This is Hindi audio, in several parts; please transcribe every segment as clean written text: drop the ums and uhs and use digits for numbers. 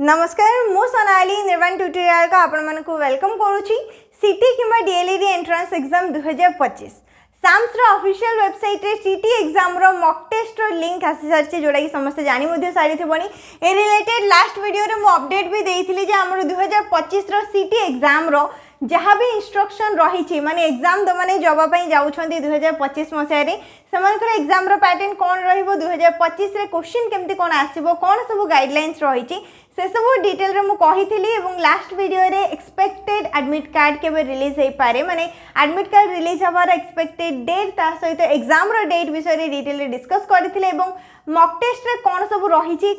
नमस्कार मु सोनाली निर्वाण ट्यूटोरियल का आपण मन को वेलकम करूची सीटी किंबा डीएलईडी एंट्रांस एग्जाम 2025 साम्स रो ऑफिशियल वेबसाइट रे सीटी एग्जाम रो मॉक टेस्ट रो लिंक आसी सरचे जोडा कि समस्त जानि मध्ये सारी थिबनी ए रिलेटेड लास्ट वीडियो रे मु अपडेट भी देइथिली जे हमर 2025 रो सीटी एग्जाम रो जहाँ भी इंस्ट्रक्शन रही माने एग्जाम दो माने जब जाऊँगी 2025 मसीह से एग्जाम पैटर्न कौन रहिबो 2025 रे क्वेश्चन केमती कौन आसीबो कौन सब गाइडलाइंस रही से सब डिटेल रे मु कहिथिली एवं लास्ट वीडियो रे एक्सपेक्टेड एडमिट कार्ड केबे रिलीज हे पारे माने एडमिट कार्ड रिलीज हबार एक्सपेक्टेड डेट ता सहित एग्जाम रो डेट विषय रे डिटेल रे डिस्कस करथिले एवं मॉक टेस्ट रे कौन सब रही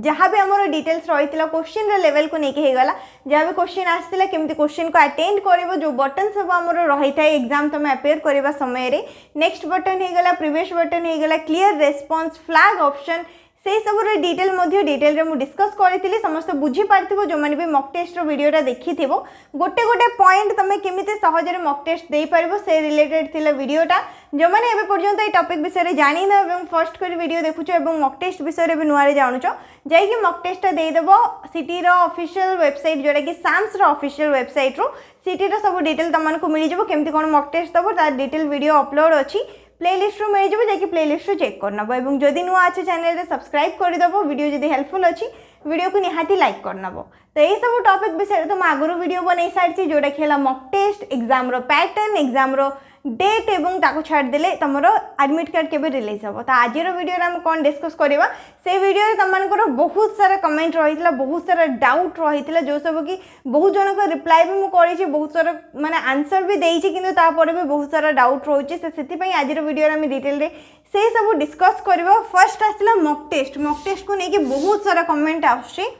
जहाँ भी आमर डिटेल्स रही क्वेश्चन रे लेवल को लेके हो गला जहाँ भी क्वेश्चन आसला केमती क्वेश्चन को अटेंड करिवो जो बटन सब आमर रही था एग्जाम तुम अपेयर करबा समय रे नेक्स्ट बटन हो गला प्रीवियस बटन हो गला क्लियर रेस्पॉन्स फ्लैग ऑप्शन से सब डिटेल रे मु डिस्कस करी समस्त बुझी पार्थिबो जो माने भी मॉक टेस्ट रो वीडियोटा देखिथिबो गोटे गोटे पॉइंट तमे केमिते सहज रे मॉक टेस्ट देई परिबो से रिलेटेड थिला वीडियोटा जो माने एबे पर्यंत ए टॉपिक विषय रे जानि न एवं फर्स्ट करी वीडियो देखुचो एवं मॉक टेस्ट विषय रे भी नुआरे जानुचो जाई कि मॉक टेस्ट देई देबो सिटी रो ऑफिशियल वेबसाइट जोडा कि साम्स रो ऑफिशियल वेबसाइट रो सिटी रो सब डिटेल तमन को मिली जबो केमती कोन मॉक टेस्ट दबो ता डिटेल वीडियो अपलोड अछि प्लेलिस्ट रू मिल जाए प्लेलिस्ट रू चेक करनब एवं जदि नुआ अच्छे चैनल रे सब्सक्राइब करदेव वीडियो जदि हेल्पफुल अच्छी वीडियो को निहाती लाइक करनब तो यही सब टॉपिक विषय तो आगुरी वीडियो बन सारी जोटा कि मॉक टेस्ट एग्जाम रो पैटर्न एग्जाम रो डेट एवं ताको छाड़ देले तमरो एडमिट कार्ड केबे रिलीज हो तो आज वीडियो रे हम कौन डिस्कस करबा से वीडियो रे तमनकर बहुत सारा कमेंट रही बहुत सारा डाउट रही जो सब कि बहुत जन को रिप्लाई भी मुझे बहुत सारा माने आंसर भी देइछि किंतु तापर भी बहुत सारा डाउट रोचे से आज वीडियो रे डिटेल रे से सब डिस्कस करबा फर्स्ट आसला मॉक टेस्ट को लेके बहुत सारा कमेंट आछे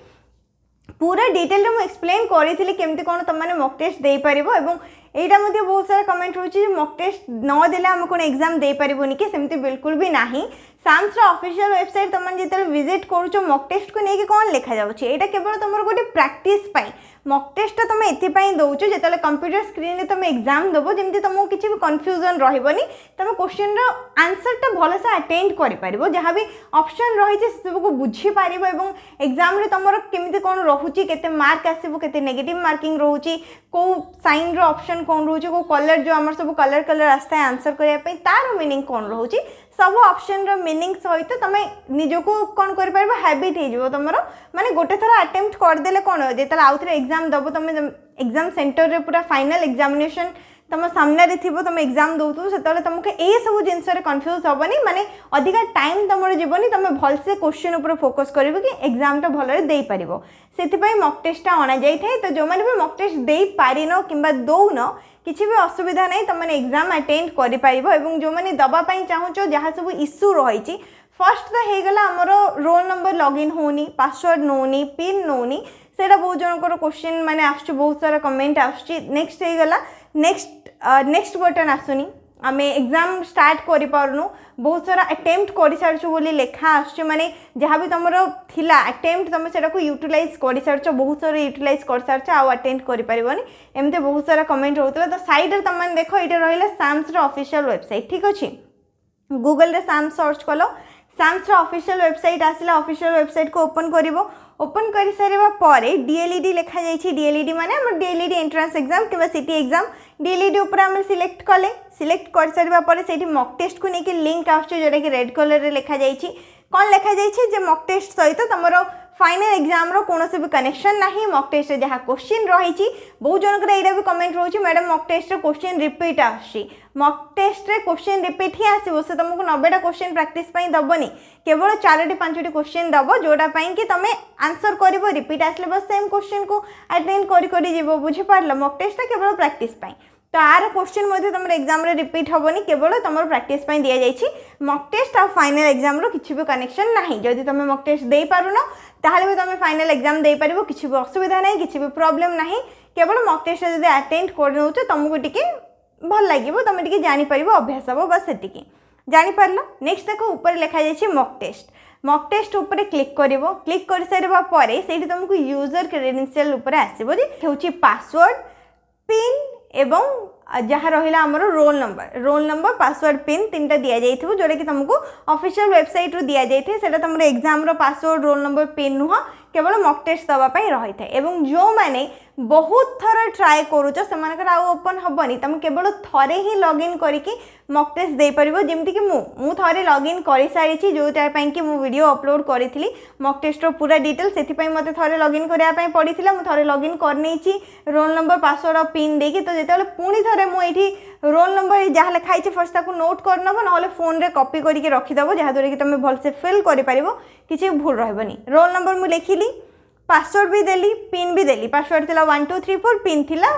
पूरा डिटेल रे मु एक्सप्लेन करी केमती कौन तुम मैंने मॉक टेस्ट दे पारिबो एवं एटा मध्ये बहुत सारा कमेंट रोची मॉक टेस्ट न देले हम कोन एग्जाम दे पारिबोनी कि सेमती बिल्कुल भी नाही साम्स रो ऑफिशियल वेबसाइट तुम जेतल विजिट करूचो मॉक टेस्ट को लेके कौन लिखा जाउची एटा केवल तुमर गोटे प्रैक्टिस पाई मॉक टेस्ट तुम एथि पाई दउचो जेतले कंप्यूटर स्क्रीन रे तुम एग्जाम दबो जेमती तुमको किछि भी कंफ्यूजन रहबोनी तुम क्वेश्चन रो आंसर टा भलो से अटेंड करि पारिबो जहां भी ऑप्शन रही छे सब को बुझी पारिबो एवं एग्जाम रे तुमर केमिति कोन रहूची केते मार्क आसीबो केते नेगेटिव मार्किंग रहूची को साइन रो ऑप्शन कोन रहूची को कलर जो हमर सब कलर आस्ता है आंसर करिया पई तार मीनिंग कोन रहूची सब ऑप्शन रो मीनिंग सहित तुम निजको कौन कर पार हैबिट हो तुम माने गोटे थर अटेम्प्ट करदेले कौन हो जो आउ थे एग्जाम दब तुम एग्जाम सेंटर रे पूरा फाइनल एग्जामिनेशन तुम सामने थो तुम एग्जाम दौथु से तुमको ये सब जिनस कन्फ्यूज हेनी माने अधिका टाइम तुम जीवन तुम भलसे क्वेश्चन उपर फोकस कर कि एग्जामटा भलरे दे पारिबो से मॉक टेस्टा अणा जाए तो जो मैंने भी मॉक टेस्ट दे पारिन कि दौन किसी भी असुविधा नहीं तुम मैंने एग्जाम अटेंड कर जो मैंने दवाई चाहूँ जहाँ सब इश्यू रही फर्स्ट तो होगला आमर रोल नंबर लॉगिन होनी पासवर्ड नौनी पिन नौनी से बहुत जनकर क्वेश्चन माने आसुची बहुत सारा कमेंट आसुची नेक्स्ट होगला नेक्स्ट बटन आसुनी आम एग्जाम स्टार्ट करि पारनु बहुत सारा अटेम्प्ट कर सारछु बोली लेखा आसुची माने जहाँ भी तुम थिला अटेम्प्ट तुम सेटा को यूटिलाइज कर सारछ बहुत सारा यूटिलाइज कर सारछ आ अटेम्प्ट करि परिबोनी एमते बहुत सारा कमेंट होतला तो साइड रे तुम देखो एटा रहिला साम्स रो ऑफिशियल वेबसाइट ठीक अछि गूगल रे साम्स सर्च कलो साम्स रो ऑफिशियल वेबसाइट आसिला ऑफिशियल वेबसाइट को ओपन करिवो ओपन कर सारा पर डीएलईडी लिखा जाइए डीएलईडी माने हम डीएलईडी एंट्रांस एग्जाम कि सिटी एग्जाम डीएलईडी ऊपर हम सिलेक्ट कले सिलेक्ट कर सारा पर से मॉक टेस्ट को लेकिन लिंक आसुचे जोटा कि रेड कलर रे लिखा जाइए कौन लिखा जाइए मॉक टेस्ट सहित तुम फाइनल एग्जाम रो कौन भी कनेक्शन नहीं मॉक टेस्ट जहाँ क्वेश्चन रही बहुत जनकर यहाँ भी कमेंट रोचे madam mock test question repeat आसी मॉक टेस्ट रे क्वेश्चन रिपीट ही आसो से तुमको 90टा क्वेश्चन प्रैक्टिस दबनी केवल 4टी 5टी क्वेश्चन दब जोटा कि तुम आंसर कर रिपीट आसले बस सेम क्वेश्चन को अटेंड कर बुझीपार मॉक टेस्ट केवल प्रैक्टिस तो आर क्वेश्चन तुम एग्जाम रे रिपीट हेनी केवल तुम प्रैक्टिस दि जाइए मॉक टेस्ट आ फाइनल एग्जाम रो किसी भी कनेक्शन नहीं जदि तुम मॉक टेस्ट दे पारुन ताहले भी तुम फाइनल एग्जाम दे पारिबो किसी भी असुविधा नहीं किसी भी प्रॉब्लम नहीं केवल मॉक टेस्ट जदि अटेंड कर नउछ तुमको टिके भल लागिबो तुम टिके जानि पारिबो अभ्यास हबो बस सेतिकी जानि पारलो नेक्स्ट देखो ऊपर लिखा जाइए मॉक टेस्ट ऊपर क्लिक करिवो क्लिक कर सारा पर से तुमको यूजर क्रेडेंशियल ऊपर आसीबो जे हेउची पासवर्ड पिन एवं जहाँ रहा आमर रोल नंबर पासवर्ड पिन 3टा दि जाइए जोटा कि तुमको ऑफिशियल वेबसाइट रू दि जाए तुम एग्जाम रो पासवर्ड रोल नंबर पिन नुह केवल मॉक टेस्ट दवा पई रही थाए एवं जो माने बहुत थर ट्राए करूच से आउ ओपन हेनी तुम केवल थरे ही लॉगिन करके मॉक टेस्ट दे परिबो जेमति कि मु थरे लॉगिन कर सारी जो टाइम कि मु वीडियो अपलोड करी मॉक टेस्ट रो पूरा डिटेल से मते थरे लॉगिन करिया पई पड़ीथिला मु थरे लॉगिन करनेची रोल नंबर पासवर्ड और पिन देकी तो जेतेले पुणी थरे मु एठी रोल नंबर जहाँ लिखाई फर्स्ट ताकू नोट करनब ना फोन रे कॉपी करके रखीदेव जहाँद्वारा कि तुम भलसे फिल कर किसी भूल रहबनी रोल नंबर मु लिखिली पासवर्ड भी देली पिन भी देली पासवर्ड थिला 1 2 3 4 पिन थिला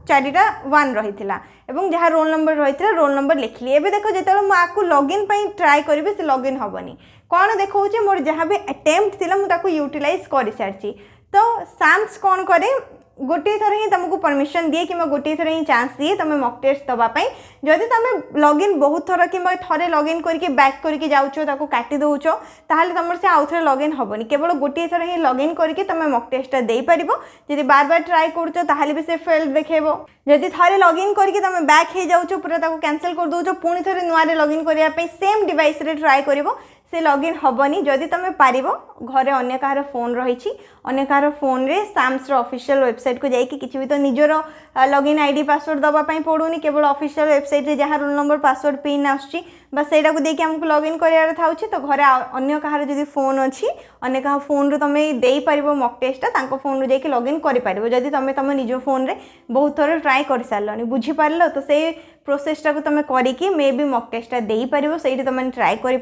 4टा 1 रही एवं जहाँ रोल नंबर रही रोल नंबर लिखली एबे देखो जेतेले मु आकु लॉगिन पई ट्राई करिवे से लॉगिन हबनी कौन देखौचे मोर जहाँ भी अटेम्प्ट थिला मु ताकु यूटिलाइज कर सारची तो साम्स कौन करे गोटे थर ही तुमको परमिशन दिए कि गोटे थर ही चांस दिए तुम मॉक टेस्ट दवाई जदि तुम लॉगिन बहुत थर कि थरे लॉगिन करके बैक करके जाऊछ ताको काटी दौच ताहले तुम से आउ थे लॉगिन हेनी केवल गोटे थर ही लॉगिन करके तुम मॉक टेस्ट दे पार जब बार बार ट्राए करुच ताहले भी से फेल्ड देखेबो जदि थरे लॉगिन करके तुम बैक हो जाऊछ पूरा ताको कैंसिल कर दौच पुणी थे नुआ लॉगिन करने सेम डिवाइस रे ट्राए करिवो से लॉगिन हेनी जदि तुम पार घरे अन्य कहार फोन रही अन्य कहार फोन रे साम्स ऑफिशियल वेबसाइट को जाइए किसी भी तो निजर लॉगिन आईडी पासवर्ड दवाई पड़ूनी केवल ऑफिशियल वेबसाइट रे जहाँ रोल नंबर पासवर्ड पिन आसुची बस सेटा को देके हमको लॉगिन करार था तो घरे अन्य कहार जदि फोन अच्छी अन्य कहा फोन रू तुम दे पार मॉक टेस्ट फोन रू जाके लॉगिन कर जदि तुम तुम निज फोन रे बहुत थर ट्राए कर सारे बुझीपार तो से प्रोसेसटा को तुम करके मे भी मॉक टेस्टा दे पार से तुम ट्राए कर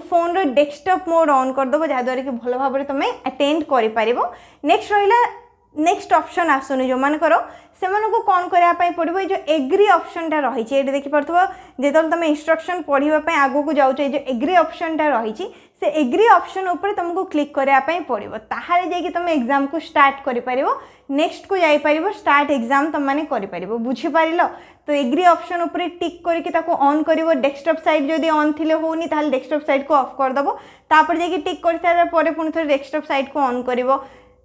फोन रो डेस्कटॉप मोड ऑन करदेव जहाँद्वारा कि भल भाव में तुम अटेंड कर नेक्स्ट रहा नेक्स्ट ऑप्शन आसुनी जो मानकर से कौन करने पड़ो ये जो एग्री ऑप्शनटा रही है देखिपुव जो तुम इंस्ट्रक्शन पढ़ाई आगू को जाऊँ जो एग्री ऑप्शनटा रही से एग्री ऑप्शन उपर तुमको क्लिक करने पड़ो ताहले जाकि तुम एग्जाम को स्टार्ट कर नेक्स्ट को जापर स्टार्ट एग्जाम तुम मैंने कर बुझीपार तो एग्री ऑप्शन उपर टिक करके ऑन कर डेस्कटॉप साइड जदि ऑन थिले होनी ताहले डेस्कटॉप साइड को ऑफ करदेव तापर जाकि टिक कर सारापर पुणी थे डेस्कटॉप साइड को ऑन कर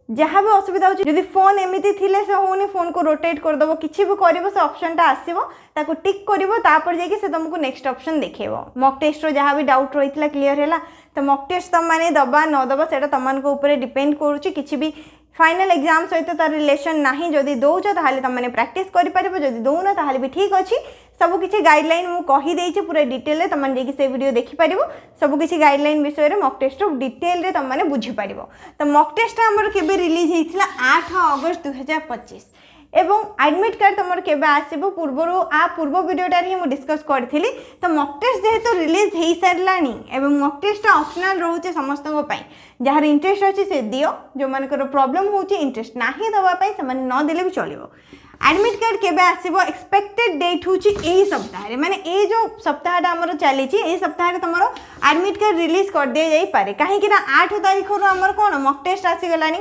जहाँ भी असुविधा होची जदि फोन एमती थिले से होनी फोन को रोटेट करदेव किसी भी कर से ऑप्शनटा आसो ताको टिक कर जाकि से तुमको नेक्स्ट ऑप्शन देखेबो मॉक टेस्ट रो जहाँ भी डाउट रही क्लियर है तो मॉक टेस्ट तुम मैंने दबा न दबा से तुम ऊपर डिपेंड करुच्ची किसी भी फाइनल एग्जाम सहित तार रिलेशन नहीं जदि दौच ताहले तुम मैंने प्रैक्टिस कर जदि दौन ताहले भी ठीक अच्छी सब किसी गाइडलाइन मु कहीदे पूरा डिटेल तुम जाकि से वीडियो देखिपार सब किसी गाइडलाइन विषय में मॉक टेस्ट डिटेल रे तुम मैंने बुझीपार तो मॉक टेस्ट आमर केबे रिलीज होता 8 अगस्त 2025 एवं एडमिट कार्ड तुम केबे आसीबो पूर्व वीडियोटार ही मुझे डिस्कस करी तो मॉक टेस्ट जेहेतु रिलीज हो सारानी एवं मॉक टेस्ट ऑप्शनल रोचे समस्त जार इंटरेस्ट अच्छी से दियो जो मानकर प्रॉब्लम होची इंटरेस्ट नहीं दवाई से न देले भी चलो एडमिट कार्ड केबे आसीबो एक्सपेक्टेड डेट होची एही सप्ताह माने ए जो सप्ताहटा आमर चली सप्ताह तुम एडमिट कार्ड रिलीज कर दिया जाई पारे कहीं 8 तारीख रू आमर कौन मॉक टेस्ट आसीगलानी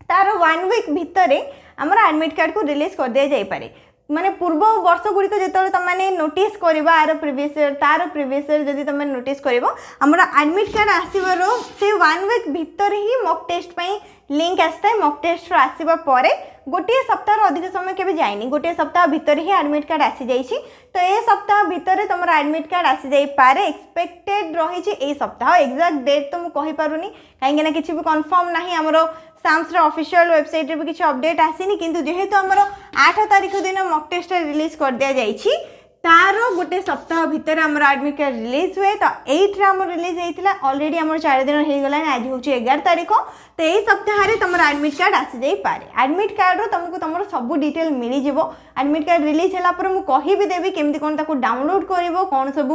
तार 1 वीक भितर आमर एडमिट कार्ड को रिलीज कर दिया जाई पारे माने पूर्व वर्ष गुड़िक जो तुम नोटिस करवा आर प्रिवियस ईयर तार प्रिवियस ईयर जब तुम नोटिस कर एडमिट कार्ड आसवर से 1 वीक भितर ही मॉक टेस्ट पे लिंक आसता है मॉक टेस्ट आसवा पर गोटे सप्ताह अधिक समय केबे जाइनी गोटे सप्ताह भितर ही एडमिट कार्ड आसी जाइछि तो ए सप्ताह भितर तुम एडमिट कार्ड आसी जाई पारे एक्सपेक्टेड रही ए सप्ताह एक्जाक्ट डेट तो मुझे कहि पारुनी कहीं ना किसी भी कन्फर्म नहीं आमर साम्स ऑफिशियल वेबसाइट भी किसी अपडेट आसीनी किंतु जेहेतु आमर 8 तारीख दिन मॉक टेस्ट रिलीज कर दिया जाइछि तार गोटे सप्ताह भितर आमर एडमिट कार्ड रिलीज हुए तो 8 आम रिलीज होता ऑलरेडी आम 4 दिन हो गला आज हूँ 11 तारीख तो यही सप्ताह तुम एडमिट कार्ड आसी जाई पारे एडमिट कार्ड तुमको तुम सब डिटेल मिल जाव एडमिट कार्ड रिलीज है मुझे कहि देवी केमती कौन ताको डाउनलोड कर कौन सब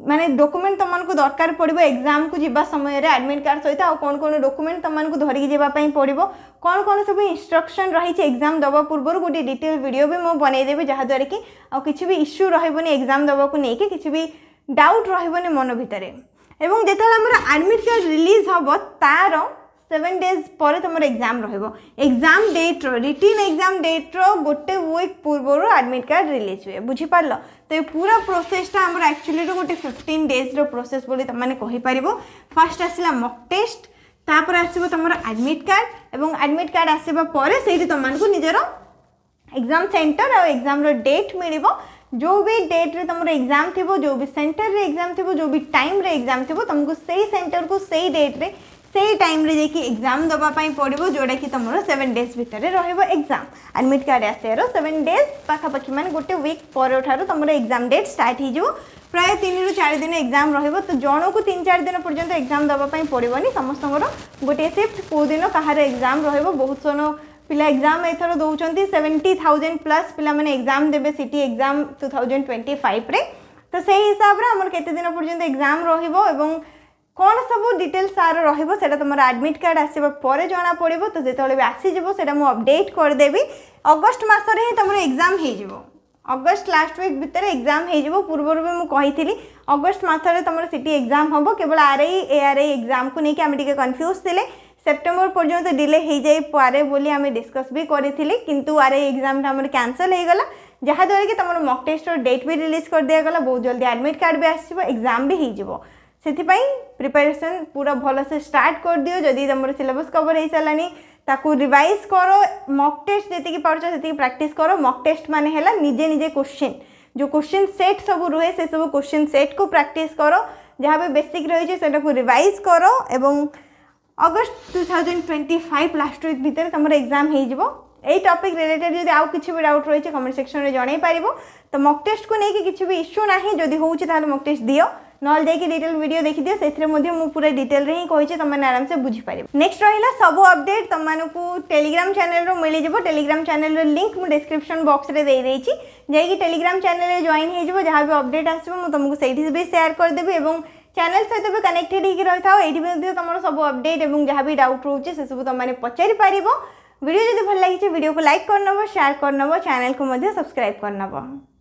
माने डॉक्यूमेंट तुमको दरकार पड़ो एग्जाम को जीवा समय एडमिट कार्ड सहित कौन कौन डॉक्यूमेंट तुमको धरिकी जावाई पड़ो कौन कौन सब इंस्ट्रक्शन रही एग्जाम दवा पूर्व गोटे डिटेल वीडियो भी मुझे बनईदेवी जहाँद्वारा कि किसी भी इश्यू रही एग्जाम दवा को लेकिन किसी भी डाउट रही मन भितर एवं जो एडमिट कार्ड रिलीज हम तार 7 डेज पर तुम exam exam date written exam date गोटे वीक पूर्व एडमिट कार्ड रिलीज हुए बुझीपार तो ये पूरा प्रोसेसटा आम एक्चुअली गोटे 15 डेज प्रोसेस बोली तुमने कहीपर फास्ट आसला मॉक टेस्ट तापर आसो तुम एडमिट कार्ड एवं एडमिट कार्ड आसवा पर से तुमको निजर एग्जाम सेंटर और एग्जाम डेट मिल जो भी डेट रे तुम एग्जाम थी जो भी सेंटर रे एग्जाम थी जो भी टाइम रे एग्जाम थी तुमको सही सेंटर को सही डेट रे से टाइम रे जेकी एग्जाम दबा पाई पड़िबो जोडा कि तमरो 7 डेज भितर रहइबो एग्जाम एडमिट कार्ड आसेरो 7 डेज पाखापाखि मान गोटे वीक पर ठारो तमरो एग्जाम डेट स्टार्ट हो जिवो प्राय 3 रु 4 दिन एग्जाम रहइबो तो जणो को 3-4 दिन पर्यंत एग्जाम दबा पाई पड़िबोनी समस्तंगर गोटे शिफ्ट को दिन कहार एग्जाम रहइबो बहुत सोनो पिला एग्जाम एथर दौरान 70,000 प्लस पिला माने एग्जाम देबे सिटी एग्जाम 2025 रे तो से हिसाब रे हमर केते दिन पर्यंत एग्जाम रहइबो एवं कौन सब डिटेल्स सार रहिबो सेटा तुम एडमिट कार्ड आसीबा परे जना पड़िबो तो जेतले भी आसी जिवो सेटा मु अपडेट कर देबी अगस्त मास रे ही तुमर एग्जाम हे जिवो अगस्त लास्ट वीक भितर एग्जाम हे जिवो पूर्वर भी मु कहिथिली अगस्त मास रे तुमर सिटी एग्जाम हबो केवल आरआई एआरआई एग्जाम को नेकी आमे टिके कंफ्यूज थिले सेप्टेम्बर पर्यंत डिले हो जाए पारे बोली आमे डिस्कस भी करिथिली किंतु आरआई एग्जाम टा हमर कैंसिल हे गला जहा द्वारा कि तुमर मॉक टेस्ट रो डेट भी रिलीज कर दिया गला बहुत जल्दी एडमिट कार्ड भी आसीबो एग्जाम भी हे जिवो सेथिपाई प्रिपरेशन पूरा भल से स्टार्ट कर दियो जदि तुम सिलेबस कवर हो सारानी ताकू रिवाइज करो मॉक टेस्ट जी पार्छ से प्रैक्टिस करो मॉक टेस्ट माने हैला निजे निजे क्वेश्चन जो क्वेश्चन सेट सब रुहे से सब क्वेश्चन सेट को प्रैक्टिस करो जहाँ भी बेसिक रही है को रिवाइज करो एवं अगस्त 2025 लास्ट वीक भितर तुम एग्जाम हो यही टॉपिक रिलेटेड जब आउ किसी भी डाउट रही है कमेंट सेक्शन में जन पार तो मॉक टेस्ट को लेकिन किसी भी इश्यू ना जदि होता मॉक टेस्ट दियो नल जाकि डिटेल वीडियो देखी दियो से पूरा डिटेल रे ही कही तुमने आराम से बुझी पार नेक्स्ट रहा सब अपडेट तुमको टेलीग्राम चैनल रो मिल जाव टेलीग्राम चैनल लिंक मुझे डिस्क्रिप्शन बॉक्स रे दे देछि जाकि टेलीग्राम चैनल जॉइन हो जहाँ भी अपडेट आसो मुझे से भी शेयर करदेवी और चैनल सहित भी कनेक्टेड होकर रही था ये तुम सब अपडेट और जहाँ भी डाउट रोचे से सब तुमने पचारि पार वीडियो जब भल लगी वीडियो को लाइक करनब शेयर करनब चैनल को सब्सक्राइब करनब।